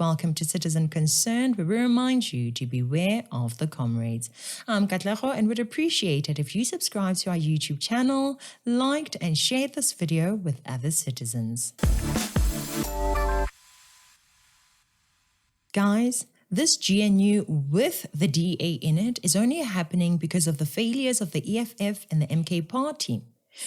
Welcome to Citizen Concerned, where we remind you to beware of the comrades. I'm Katlego and would appreciate it if you subscribe to our YouTube channel, liked and shared this video with other citizens. Guys, this GNU with the DA in it is only happening because of the failures of the EFF and the MK party.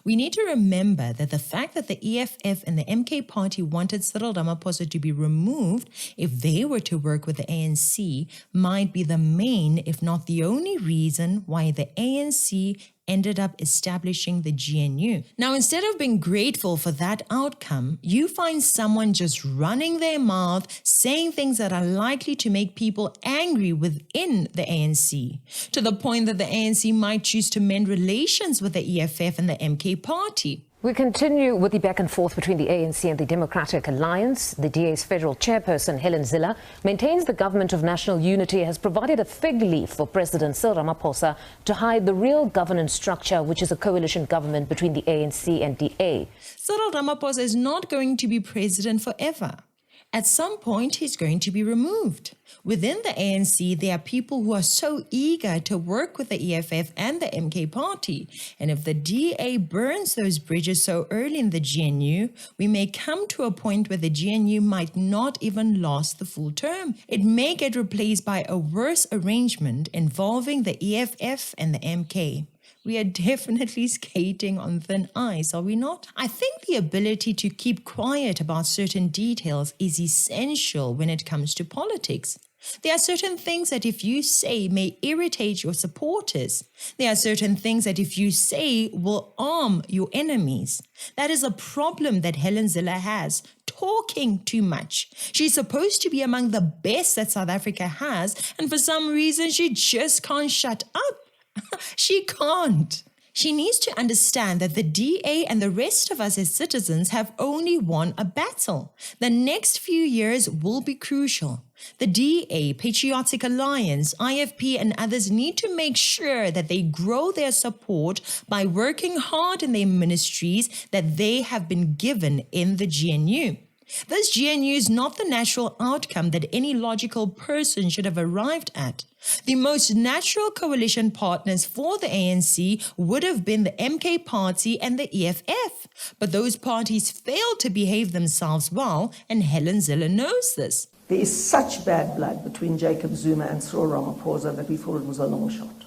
We need to remember that the fact that the EFF and the MK party wanted Cyril Ramaphosa to be removed if they were to work with the ANC might be the main, if not the only reason why the ANC ended up establishing the GNU. Now, instead of being grateful for that outcome, you find someone just running their mouth, saying things that are likely to make people angry within the ANC, to the point that the ANC might choose to mend relations with the EFF and the MK party. We continue with the back and forth between the ANC and the Democratic Alliance. The DA's federal chairperson, Helen Zille, maintains the government of national unity has provided a fig leaf for President Cyril Ramaphosa to hide the real governance structure, which is a coalition government between the ANC and DA. Cyril Ramaphosa is not going to be president forever. At some point, he's going to be removed. Within the ANC, there are people who are so eager to work with the EFF and the MK party. And if the DA burns those bridges so early in the GNU, we may come to a point where the GNU might not even last the full term. It may get replaced by a worse arrangement involving the EFF and the MK. We are definitely skating on thin ice, are we not? I think the ability to keep quiet about certain details is essential when it comes to politics. There are certain things that if you say may irritate your supporters. There are certain things that if you say will arm your enemies. That is a problem that Helen Zille has, talking too much. She's supposed to be among the best that South Africa has, and for some reason she just can't shut up. She can't. She needs to understand that the DA and the rest of us as citizens have only won a battle. The next few years will be crucial. The DA, Patriotic Alliance, IFP and others need to make sure that they grow their support by working hard in their ministries that they have been given in the GNU. This GNU is not the natural outcome that any logical person should have arrived at. The most natural coalition partners for the ANC would have been the MK party and the EFF, but those parties failed to behave themselves well, and Helen Zille knows this. There is such bad blood between Jacob Zuma and Cyril Ramaphosa that we thought it was a long shot.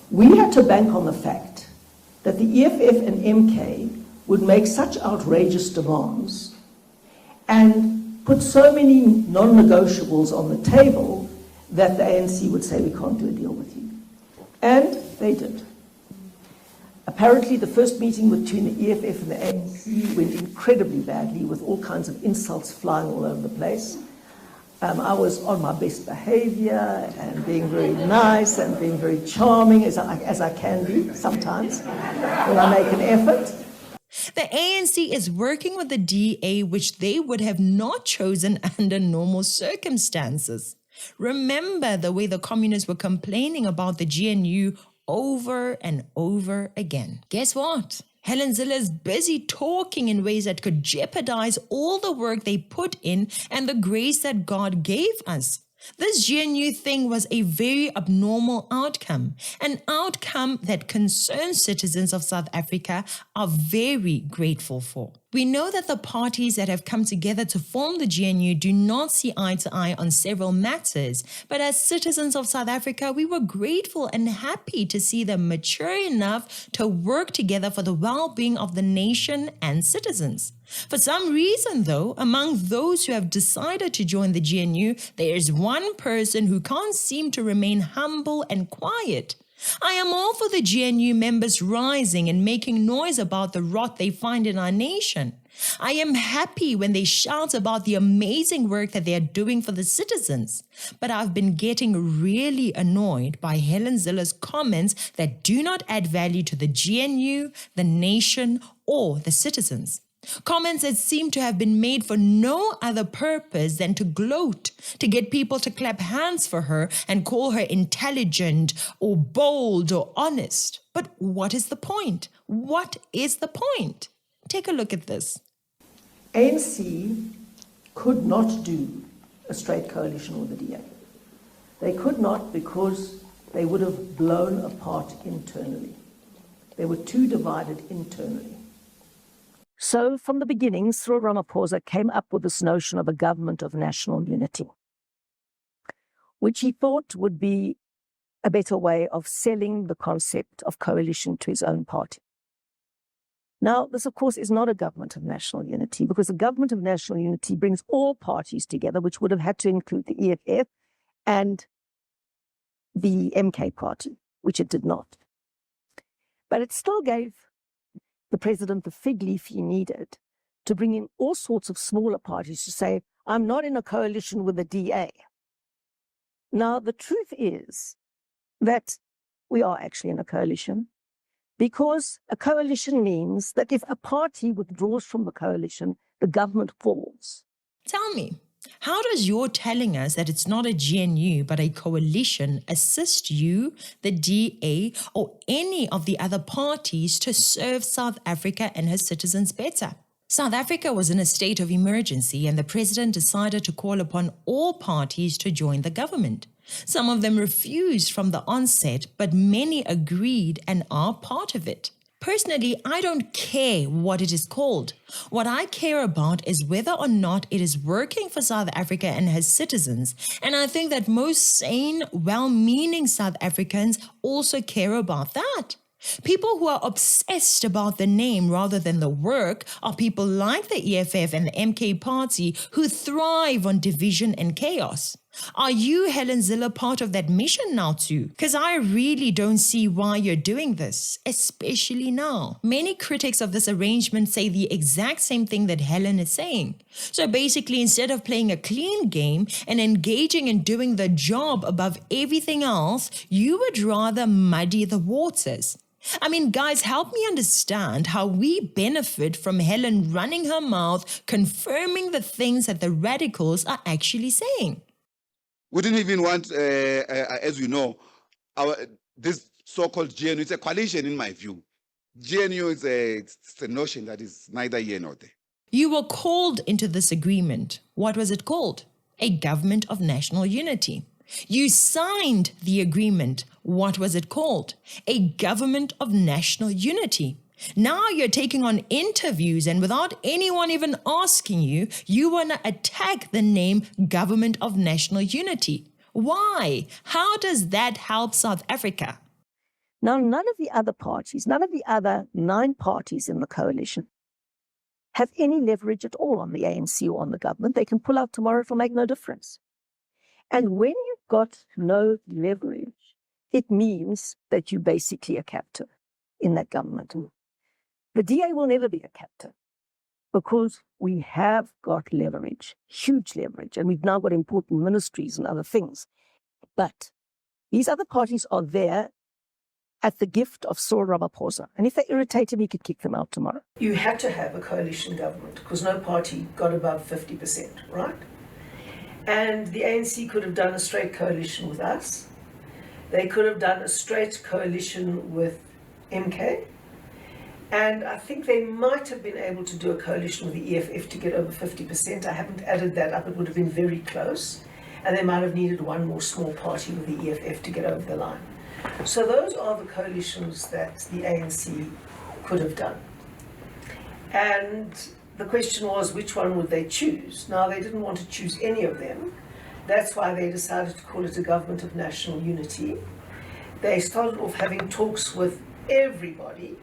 We had to bank on the fact that the EFF and MK would make such outrageous demands and put so many non-negotiables on the table that the ANC would say, we can't do a deal with you. And they did. Apparently the first meeting between the EFF and the ANC went incredibly badly, with all kinds of insults flying all over the place. I was on my best behavior and being very nice and being very charming as I can be sometimes when I make an effort. The ANC is working with the DA, which they would have not chosen under normal circumstances. Remember the way the communists were complaining about the GNU over and over again. Guess what? Helen Zille is busy talking in ways that could jeopardize all the work they put in and the grace that God gave us. This GNU thing was a very abnormal outcome, an outcome that concerned citizens of South Africa are very grateful for. We know that the parties that have come together to form the GNU do not see eye to eye on several matters, but as citizens of South Africa, we were grateful and happy to see them mature enough to work together for the well-being of the nation and citizens. For some reason, though, among those who have decided to join the GNU, there is one person who can't seem to remain humble and quiet. I am all for the GNU members rising and making noise about the rot they find in our nation. I am happy when they shout about the amazing work that they are doing for the citizens. But I've been getting really annoyed by Helen Zille's comments that do not add value to the GNU, the nation, or the citizens. Comments that seem to have been made for no other purpose than to gloat, to get people to clap hands for her and call her intelligent or bold or honest. But what is the point? What is the point? Take a look at this. ANC could not do a straight coalition with the DA. They could not because they would have blown apart internally. They were too divided internally. So from the beginning, Cyril Ramaphosa came up with this notion of a government of national unity, which he thought would be a better way of selling the concept of coalition to his own party. Now, this, of course, is not a government of national unity, because a government of national unity brings all parties together, which would have had to include the EFF and the MK party, which it did not. But it still gave the president the fig leaf he needed to bring in all sorts of smaller parties to say, I'm not in a coalition with the DA. Now, the truth is that we are actually in a coalition, because a coalition means that if a party withdraws from the coalition, the government falls. Tell me, how does your telling us that it's not a GNU but a coalition assist you, the DA, or any of the other parties to serve South Africa and her citizens better? South Africa was in a state of emergency and the president decided to call upon all parties to join the government. Some of them refused from the onset, but many agreed and are part of it. Personally, I don't care what it is called. What I care about is whether or not it is working for South Africa and her citizens. And I think that most sane, well-meaning South Africans also care about that. People who are obsessed about the name rather than the work are people like the EFF and the MK party who thrive on division and chaos. Are you, Helen Zille, part of that mission now too? Because I really don't see why you're doing this, especially now. Many critics of this arrangement say the exact same thing that Helen is saying. So basically, instead of playing a clean game and engaging in doing the job above everything else, you would rather muddy the waters. I mean, guys, help me understand how we benefit from Helen running her mouth, confirming the things that the radicals are actually saying. We didn't even want, as we know, this so-called GNU. It's a coalition, in my view. GNU is it's a notion that is neither here nor there. You were called into this agreement. What was it called? A government of national unity. You signed the agreement. What was it called? A government of national unity. Now you're taking on interviews and without anyone even asking you, you want to attack the name Government of National Unity. Why? How does that help South Africa? Now, none of the other parties, none of the other 9 parties in the coalition have any leverage at all on the ANC or on the government. They can pull out tomorrow, it'll make no difference. And when you've got no leverage, it means that you're basically a captive in that government. The DA will never be a captive because we have got leverage, huge leverage, and we've now got important ministries and other things. But these other parties are there at the gift of Cyril Ramaphosa. And if they irritate him, he could kick them out tomorrow. You had to have a coalition government because no party got above 50%, right? And the ANC could have done a straight coalition with us. They could have done a straight coalition with MK. And I think they might have been able to do a coalition with the EFF to get over 50%. I haven't added that up. It would have been very close. And they might have needed one more small party with the EFF to get over the line. So those are the coalitions that the ANC could have done. And the question was, which one would they choose? Now, they didn't want to choose any of them. That's why they decided to call it a government of national unity. They started off having talks with everybody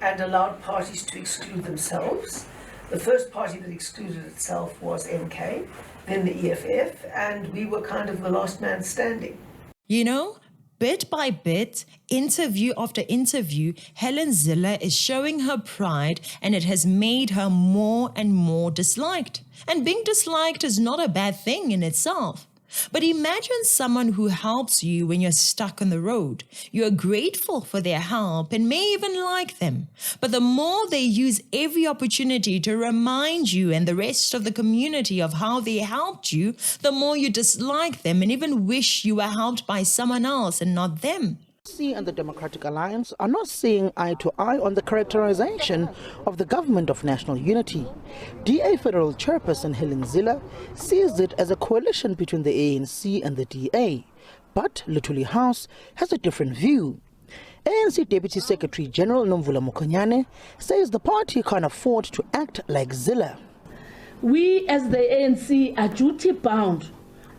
and allowed parties to exclude themselves. The first party that excluded itself was MK, then the EFF, and we were kind of the last man standing. You know, bit by bit, interview after interview, Helen Zille is showing her pride and it has made her more and more disliked. And being disliked is not a bad thing in itself. But imagine someone who helps you when you're stuck on the road. You're grateful for their help and may even like them. But the more they use every opportunity to remind you and the rest of the community of how they helped you, the more you dislike them and even wish you were helped by someone else and not them. ANC and the Democratic Alliance are not seeing eye to eye on the characterization of the Government of National Unity. DA Federal Chairperson Helen Zille sees it as a coalition between the ANC and the DA, but Luthuli House has a different view. ANC Deputy Secretary General Nomvula Mokonyane says the party can't afford to act like Zille. We as the ANC are duty bound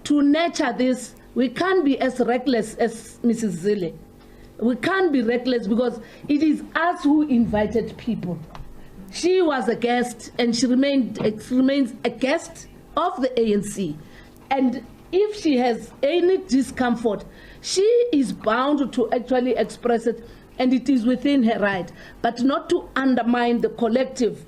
to nurture this. We can't be as reckless as Mrs. Zille. We can't be reckless because it is us who invited people. She was a guest and she remains a guest of the ANC. And if she has any discomfort, she is bound to actually express it, and it is within her right, but not to undermine the collective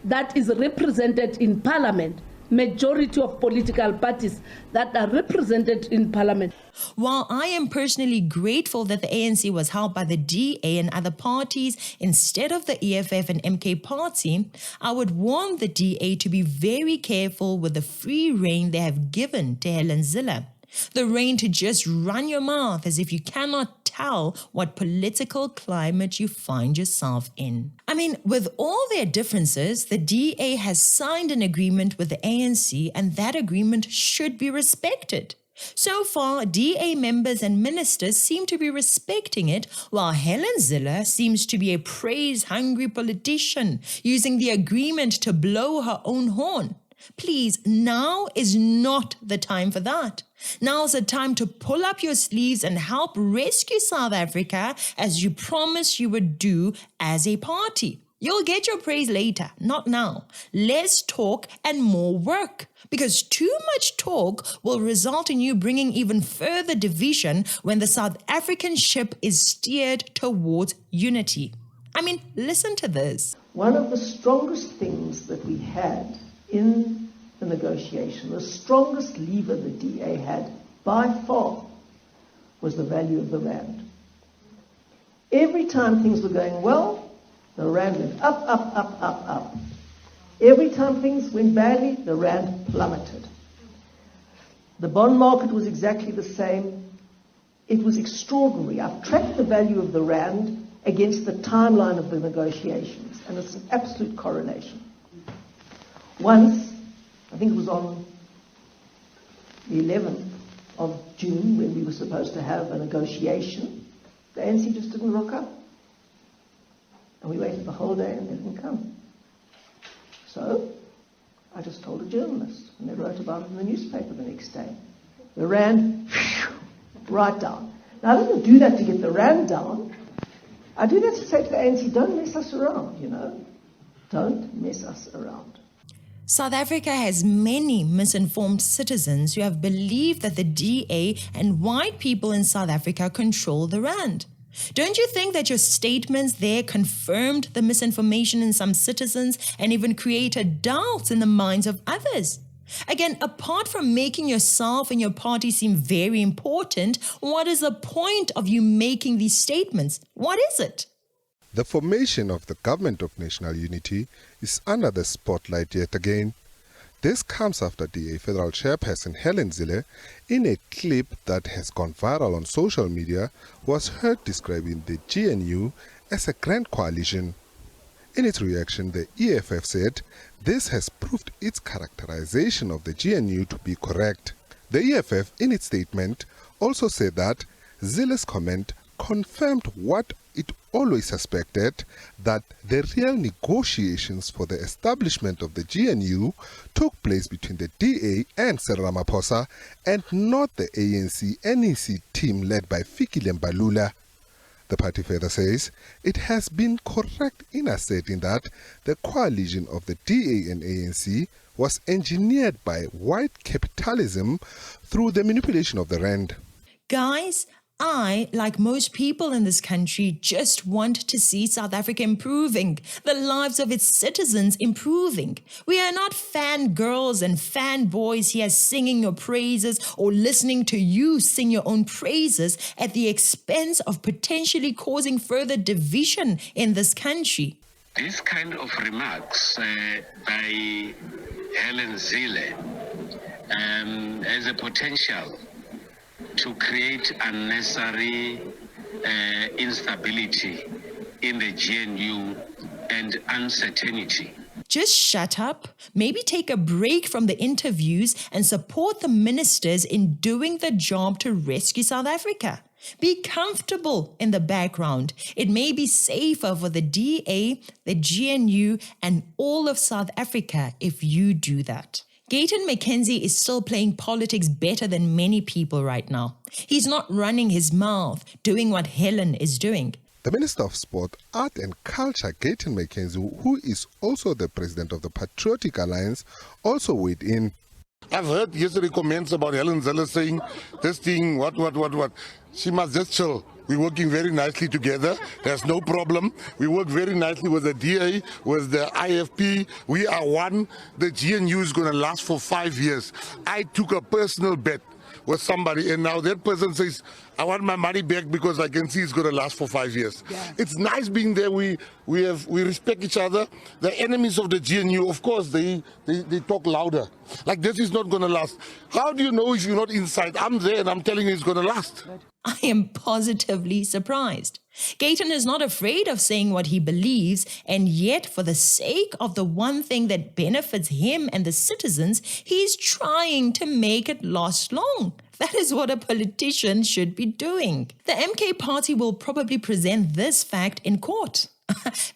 that is represented in Parliament, majority of political parties that are represented in Parliament. While I am personally grateful that the ANC was held by the DA and other parties instead of the EFF and MK party, I would warn the DA to be very careful with the free rein they have given to Helen Zille. The rein to just run your mouth as if you cannot tell what political climate you find yourself in. I mean, with all their differences, the DA has signed an agreement with the ANC, and that agreement should be respected. So far, DA members and ministers seem to be respecting it, while Helen Zille seems to be a praise-hungry politician, using the agreement to blow her own horn. Please, now is not the time for that. Now's the time to pull up your sleeves and help rescue South Africa as you promised you would do as a party. You'll get your praise later, not now. Less talk and more work. Because too much talk will result in you bringing even further division when the South African ship is steered towards unity. I mean, listen to this. One of the strongest things that we had in the negotiation, the strongest lever the DA had by far, was the value of the rand. Every time things were going well, the rand went up, up, up, up, up. Every time things went badly, the rand plummeted. The bond market was exactly the same. It was extraordinary. I've tracked the value of the rand against the timeline of the negotiations, and it's an absolute correlation. Once, I think it was on the 11th of June, when we were supposed to have a negotiation, the ANC just didn't rock up. And we waited the whole day and they didn't come. So I just told a journalist, and they wrote about it in the newspaper the next day. The rand, right down. Now, I didn't do that to get the rand down. I do that to say to the ANC, don't mess us around, you know. Don't mess us around. South Africa has many misinformed citizens who have believed that the DA and white people in South Africa control the rand. Don't you think that your statements there confirmed the misinformation in some citizens and even created doubts in the minds of others? Again, apart from making yourself and your party seem very important, what is the point of you making these statements? What is it? The formation of the Government of National Unity is under the spotlight yet again. This comes after DA Federal Chairperson Helen Zille, in a clip that has gone viral on social media, was heard describing the GNU as a grand coalition. In its reaction, the EFF said this has proved its characterization of the GNU to be correct. The EFF, in its statement, also said that Zille's comment confirmed what it always suspected, that the real negotiations for the establishment of the GNU took place between the DA and Cyril Ramaphosa and not the ANC-NEC team led by Fikile Mbalula. The party further says it has been correct in asserting that the coalition of the DA and ANC was engineered by white capitalism through the manipulation of the rand. Guys, I, like most people in this country, just want to see South Africa improving, the lives of its citizens improving. We are not fangirls and fanboys here singing your praises or listening to you sing your own praises at the expense of potentially causing further division in this country. This kind of remarks by Helen Zille has a potential to create unnecessary instability in the GNU and uncertainty. Just shut up, maybe take a break from the interviews and support the ministers in doing the job to rescue South Africa. Be comfortable in the background. It may be safer for the DA, the GNU, and all of South Africa if you do that. Gayton McKenzie is still playing politics better than many people right now. He's not running his mouth, doing what Helen is doing. The Minister of Sport, Art and Culture, Gayton McKenzie, who is also the president of the Patriotic Alliance, also weighed in. I've heard yesterday comments about Helen Zille saying this thing, what. She must just chill. We're working very nicely together. There's no problem. We work very nicely with the DA, with the IFP. We are one. The GNU is going to last for 5 years. I took a personal bet with somebody, and now that person says, I want my money back because I can see it's going to last for 5 years. Yeah. It's nice being there. We respect each other. The enemies of the GNU, of course, they talk louder. Like, this is not going to last. How do you know if you're not inside? I'm there and I'm telling you it's going to last. I am positively surprised. Gayton is not afraid of saying what he believes, and yet for the sake of the one thing that benefits him and the citizens, he's trying to make it last long. That is what a politician should be doing. The MK party will probably present this fact in court.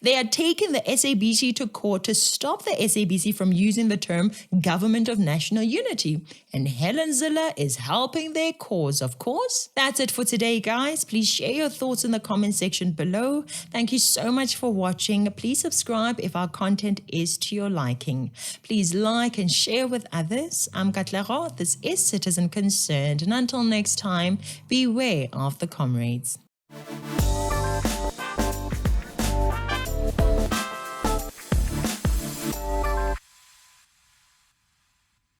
They are taking the SABC to court to stop the SABC from using the term Government of National Unity. And Helen Zille is helping their cause, of course. That's it for today, guys. Please share your thoughts in the comment section below. Thank you so much for watching. Please subscribe if our content is to your liking. Please like and share with others. I'm Katlego. This is Citizen Concerned. And until next time, beware of the comrades.